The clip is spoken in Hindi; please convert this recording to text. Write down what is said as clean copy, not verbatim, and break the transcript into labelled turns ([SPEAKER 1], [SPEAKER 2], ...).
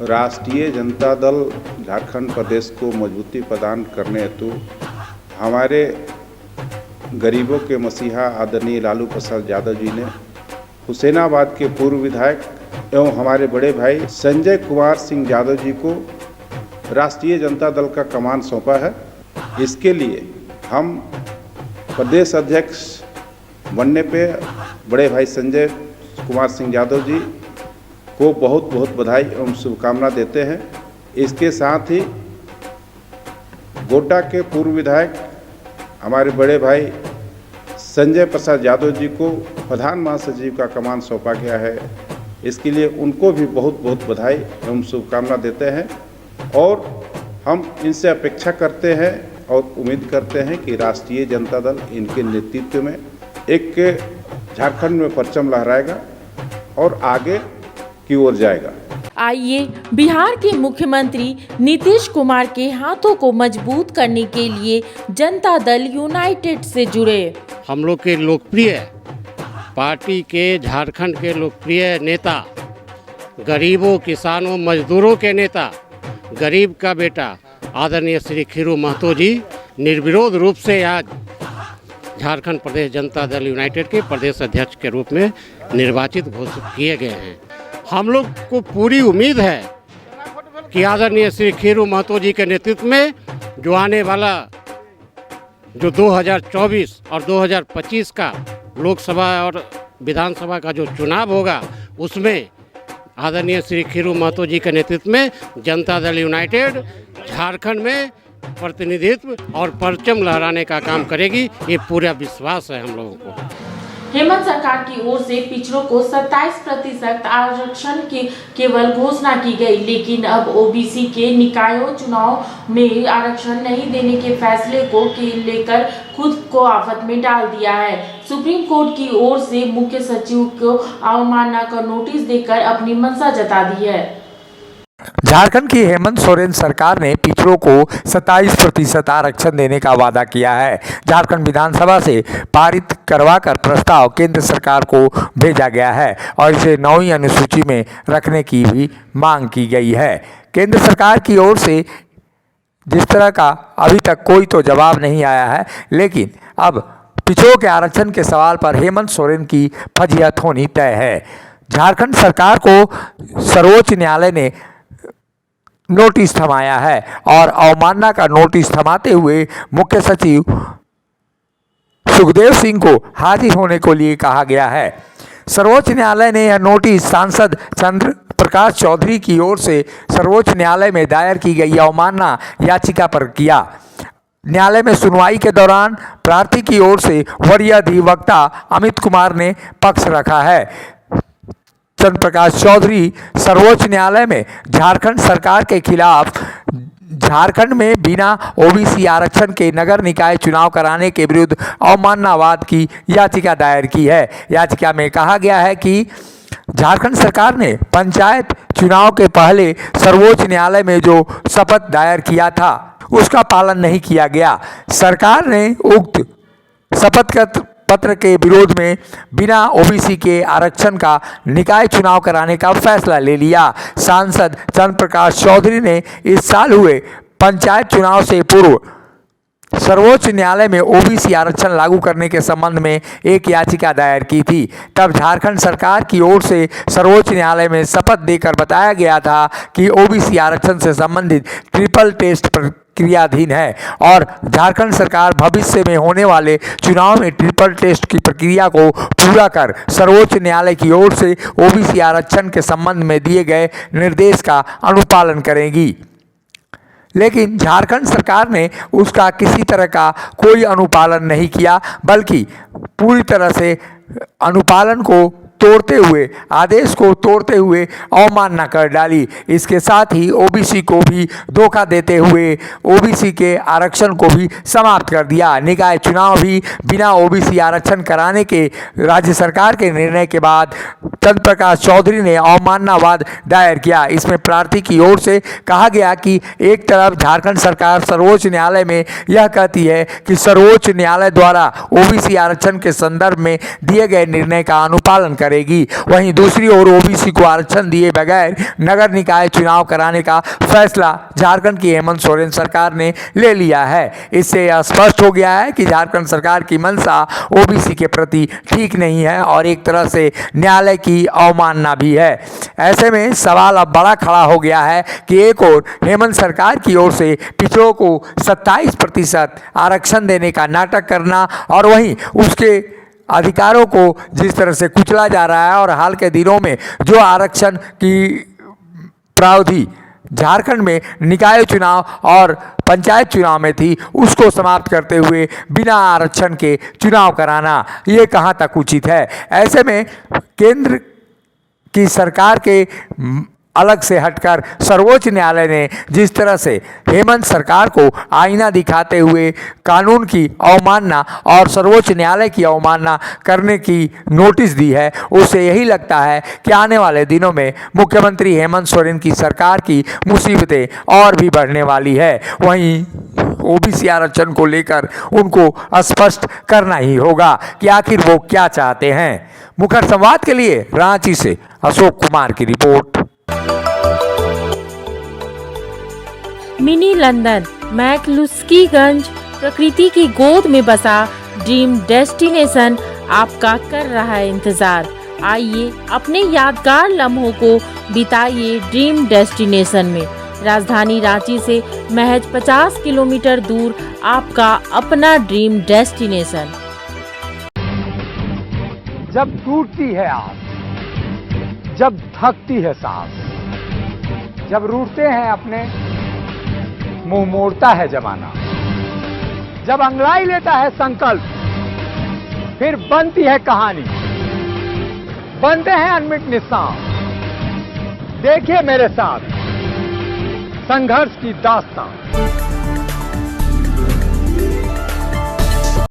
[SPEAKER 1] राष्ट्रीय जनता दल झारखंड प्रदेश को मजबूती प्रदान करने हेतु हमारे गरीबों के मसीहा आदरणीय लालू प्रसाद यादव जी ने हुसैनाबाद के पूर्व विधायक एवं हमारे बड़े भाई संजय कुमार सिंह यादव जी को राष्ट्रीय जनता दल का कमान सौंपा है। इसके लिए हम प्रदेश अध्यक्ष बनने पे बड़े भाई संजय कुमार सिंह यादव जी को बहुत बहुत बधाई एवं शुभकामना देते हैं। इसके साथ ही गोड्डा के पूर्व विधायक हमारे बड़े भाई संजय प्रसाद यादव जी को प्रधान महासचिव का कमान सौंपा गया है। इसके लिए उनको भी बहुत बहुत बधाई एवं शुभकामना देते हैं और हम इनसे अपेक्षा करते हैं और उम्मीद करते हैं कि राष्ट्रीय जनता दल इनके नेतृत्व में एक झारखंड में परचम लहराएगा और आगे की ओर जाएगा।
[SPEAKER 2] आइए बिहार के मुख्यमंत्री नीतीश कुमार के हाथों को मजबूत करने के लिए जनता दल यूनाइटेड से जुड़े।
[SPEAKER 3] हम लोग के लोकप्रिय पार्टी के झारखंड के लोकप्रिय नेता, गरीबों, किसानों, मजदूरों के नेता, गरीब का बेटा आदरणीय श्री खीरू महतो जी निर्विरोध रूप से आज झारखंड प्रदेश जनता दल यूनाइटेड के प्रदेश अध्यक्ष के रूप में निर्वाचित घोषित किए गए हैं। हम लोग को पूरी उम्मीद है कि आदरणीय श्री खीरू महतो जी के नेतृत्व में जो आने वाला जो 2024 और 2025 का लोकसभा और विधानसभा का जो चुनाव होगा उसमें आदरणीय श्री खीरू महतो जी के नेतृत्व में जनता दल यूनाइटेड झारखंड में प्रतिनिधित्व और परचम लहराने का काम करेगी, ये पूरा विश्वास है हम लोगों को।
[SPEAKER 2] हेमंत सरकार की ओर से पिछड़ों को 27% आरक्षण की केवल घोषणा की गई, लेकिन अब ओबीसी के निकायों चुनाव में आरक्षण नहीं देने के फैसले को लेकर खुद को आफत में डाल दिया है। सुप्रीम कोर्ट की ओर से मुख्य सचिव को अवमानना का नोटिस देकर अपनी मंशा जता दी है।
[SPEAKER 4] झारखंड की हेमंत सोरेन सरकार ने पिछड़ों को 27% आरक्षण देने का वादा किया है। झारखंड विधानसभा से पारित करवाकर प्रस्ताव केंद्र सरकार को भेजा गया है और इसे 9वीं अनुसूची में रखने की भी मांग की गई है। केंद्र सरकार की ओर से जिस तरह का अभी तक कोई तो जवाब नहीं आया है, लेकिन अब पिछड़ों के आरक्षण के सवाल पर हेमंत सोरेन की फजीहत होनी तय है। झारखंड सरकार को सर्वोच्च न्यायालय ने नोटिस थमाया है और अवमानना का नोटिस थमाते हुए मुख्य सचिव सुखदेव सिंह को हाजिर होने को लिए कहा गया है। सर्वोच्च न्यायालय ने यह नोटिस सांसद चंद्र प्रकाश चौधरी की ओर से सर्वोच्च न्यायालय में दायर की गई अवमानना याचिका पर किया। न्यायालय में सुनवाई के दौरान प्रार्थी की ओर से वरीय अधिवक्ता अमित कुमार ने पक्ष रखा है। चंद्र प्रकाश चौधरी सर्वोच्च न्यायालय में झारखंड सरकार के खिलाफ झारखंड में बिना ओबीसी आरक्षण के नगर निकाय चुनाव कराने के विरुद्ध अवमाननावाद की याचिका दायर की है। याचिका में कहा गया है कि झारखंड सरकार ने पंचायत चुनाव के पहले सर्वोच्च न्यायालय में जो शपथ दायर किया था उसका पालन नहीं किया गया। सरकार ने उक्त शपथ पत्र के विरोध में बिना ओबीसी के आरक्षण का निकाय चुनाव कराने का फैसला ले लिया। सांसद चंद्र प्रकाश चौधरी ने इस साल हुए पंचायत चुनाव से पूर्व सर्वोच्च न्यायालय में ओबीसी आरक्षण लागू करने के संबंध में एक याचिका दायर की थी। तब झारखंड सरकार की ओर से सर्वोच्च न्यायालय में शपथ देकर बताया गया था कि ओबीसी आरक्षण से संबंधित ट्रिपल टेस्ट प्रक्रियाधीन है और झारखंड सरकार भविष्य में होने वाले चुनाव में ट्रिपल टेस्ट की प्रक्रिया को पूरा कर सर्वोच्च न्यायालय की ओर से ओबीसी आरक्षण के संबंध में दिए गए निर्देश का अनुपालन करेगी। लेकिन झारखंड सरकार ने उसका किसी तरह का कोई अनुपालन नहीं किया, बल्कि पूरी तरह से अनुपालन को तोड़ते हुए, आदेश को तोड़ते हुए अवमानना कर डाली। इसके साथ ही ओबीसी को भी धोखा देते हुए ओबीसी के आरक्षण को भी समाप्त कर दिया। निकाय चुनाव भी बिना ओबीसी आरक्षण कराने के राज्य सरकार के निर्णय के बाद चंद्र प्रकाश चौधरी ने अवमाननावाद दायर किया। इसमें प्रार्थी की ओर से कहा गया कि एक तरफ झारखंड सरकार सर्वोच्च न्यायालय में यह कहती है कि सर्वोच्च न्यायालय द्वारा ओबीसी आरक्षण के संदर्भ में दिए गए निर्णय का अनुपालन करें, करेगी। वहीं दूसरी ओर ओबीसी को आरक्षण दिए बगैर नगर निकाय चुनाव कराने का फैसला झारखंड की हेमंत सोरेन सरकार ने ले लिया है। इससे यह स्पष्ट हो गया है कि झारखंड सरकार की मंशा ओबीसी के प्रति ठीक नहीं है और एक तरह से न्यायालय की अवमानना भी है। ऐसे में सवाल अब बड़ा खड़ा हो गया है कि एक और हेमंत सरकार की ओर से पिछड़ों को 27% आरक्षण देने का नाटक करना और वहीं उसके अधिकारों को जिस तरह से कुचला जा रहा है और हाल के दिनों में जो आरक्षण की प्रावधि झारखंड में निकाय चुनाव और पंचायत चुनाव में थी उसको समाप्त करते हुए बिना आरक्षण के चुनाव कराना ये कहाँ तक उचित है। ऐसे में केंद्र की सरकार के अलग से हटकर सर्वोच्च न्यायालय ने जिस तरह से हेमंत सरकार को आईना दिखाते हुए कानून की अवमानना और सर्वोच्च न्यायालय की अवमानना करने की नोटिस दी है, उससे यही लगता है कि आने वाले दिनों में मुख्यमंत्री हेमंत सोरेन की सरकार की मुसीबतें और भी बढ़ने वाली है। वहीं ओबीसी आरक्षण को लेकर उनको स्पष्ट करना ही होगा कि आखिर वो क्या चाहते हैं। मुखर संवाद के लिए रांची से अशोक कुमार की रिपोर्ट।
[SPEAKER 5] मिनी लंदन मैक्लुस्कीगंज प्रकृति की गोद में बसा ड्रीम डेस्टिनेशन आपका कर रहा है इंतजार। आइए अपने यादगार लम्हों को बिताइए ड्रीम डेस्टिनेशन में। राजधानी रांची से महज 50 किलोमीटर दूर आपका अपना ड्रीम डेस्टिनेशन।
[SPEAKER 4] जब टूटती है आस, जब थकती है सांस, जब रूठते हैं अपने मुंह मोड़ता है जमाना, जब अंगड़ाई लेता है संकल्प फिर बनती है कहानी, बनते हैं अनमिट निशान। देखिए मेरे साथ संघर्ष की दास्तान।